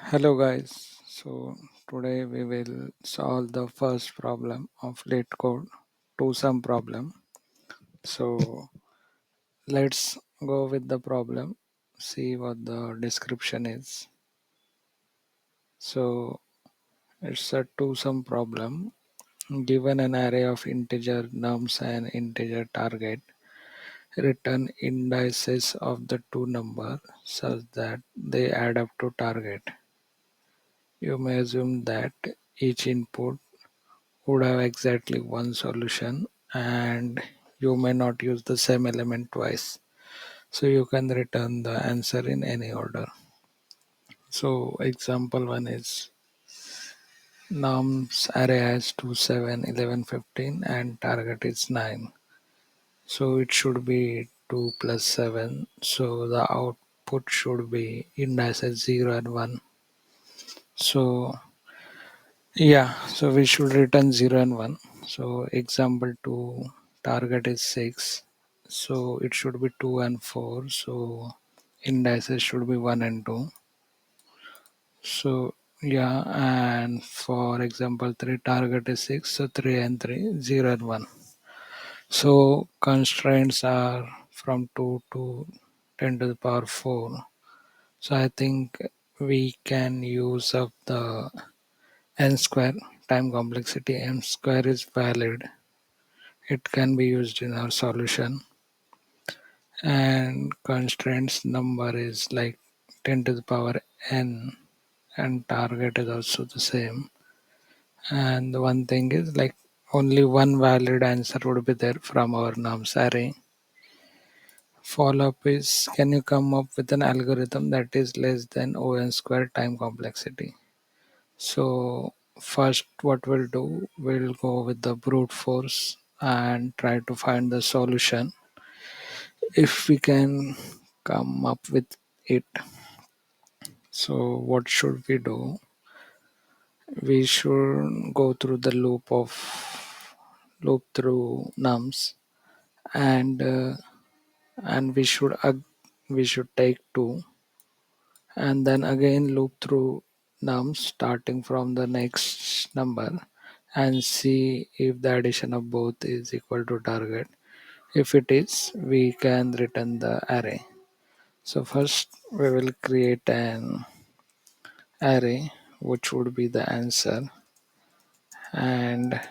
Hello guys. So today we will solve the first problem of LeetCode to some problem. So let's go with the problem, see what the description is. So it's a to some problem. Given an array of integer nums and integer target, return indices of the two numbers such that they add up to target. You may assume that each input would have exactly one solution and you may not use the same element twice. So you can return the answer in any order. So example one is nums array has 2, 7, 11, 15 and target is 9. So it should be 2 plus 7. So the output should be indices 0 and 1. So yeah, so we should return 0 and 1. So example 2, target is 6. So it should be 2 and 4. So indices should be 1 and 2. So yeah, and for example 3, target is 6. So 3 and 3, 0 and 1. So constraints are from 2 to 10 to the power 4. So I think we can use up the n square time complexity. M square is valid. It can be used in our solution. And constraints number is like 10 to the power n, and target is also the same. And the one thing is like only one valid answer would be there from our nums array. Follow up is, can you come up with an algorithm that is less than O(n) square time complexity? So first what we'll do, we'll go with the brute force and try to find the solution. If we can come up with it, so what should we do? We should go through the loop through nums, and we should take 2 and then again loop through nums starting from the next number and see if the addition of both is equal to target. If it is, we can return the array. So first we will create an array which would be the answer, and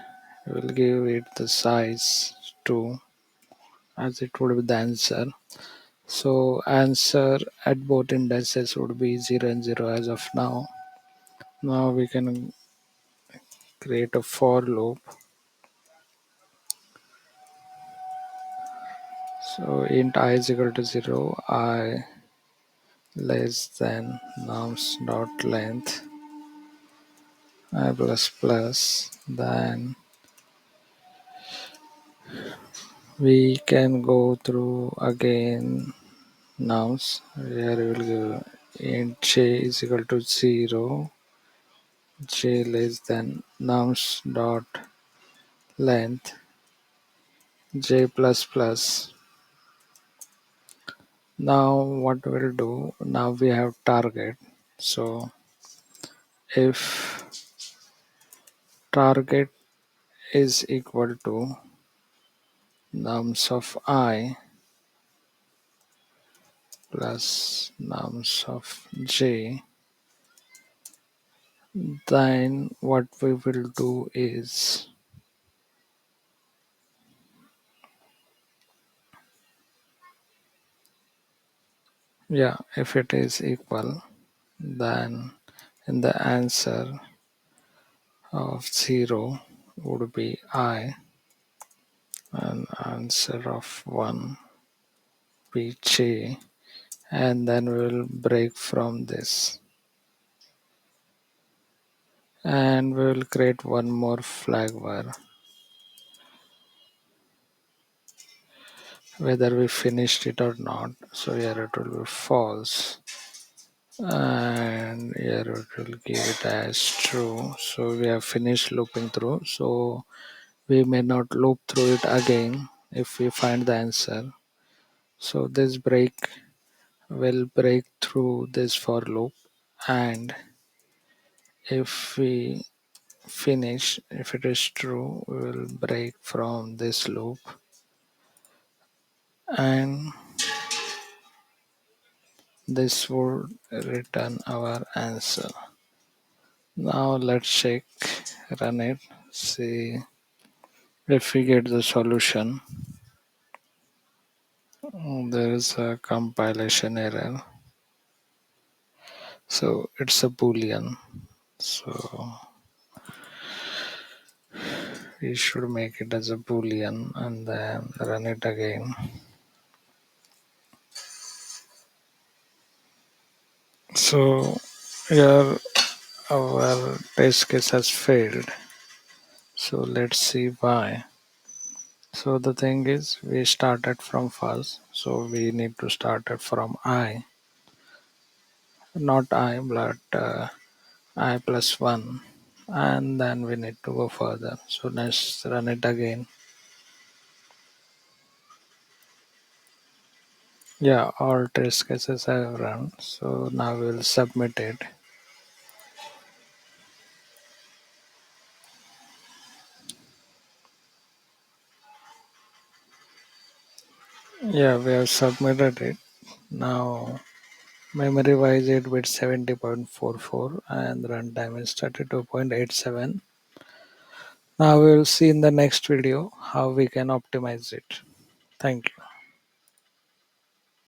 we'll give it the size 2 as it would be the answer. So answer at both indices would be 0 and 0 as of now. Now we can create a for loop. So int I is equal to 0, I less than nums dot length I plus plus, then we can go through again nums. Here we will give int j is equal to 0, j less than nums dot length j plus plus. Now what we'll do, now we have target. So if target is equal to nums of I plus nums of j, then what we will do is, yeah, if it is equal, then in the answer of 0 would be I, and answer of 1 be j, and then we will break from this. And we will create one more flag var, whether we finished it or not. So here it will be false, and here it will give it as true. So we have finished looping through, so we may not loop through it again if we find the answer. So this break will break through this for loop, and If we finish, if it is true, we will break from this loop and this would return our answer. Now let's check, run it, see if we get the solution. There is a compilation error. So it's a boolean. So we should make it as a boolean and then run it again. So here our test case has failed. So let's see why. So the thing is we started from first. So we need to start it from I. Not I but I plus 1. And then we need to go further. So let's run it again. Yeah, all test cases have run. So now we'll submit it. Yeah, we have submitted it. Now memory wise it with 70.44 and runtime is 32.87. Now we will see in the next video how we can optimize it. Thank you.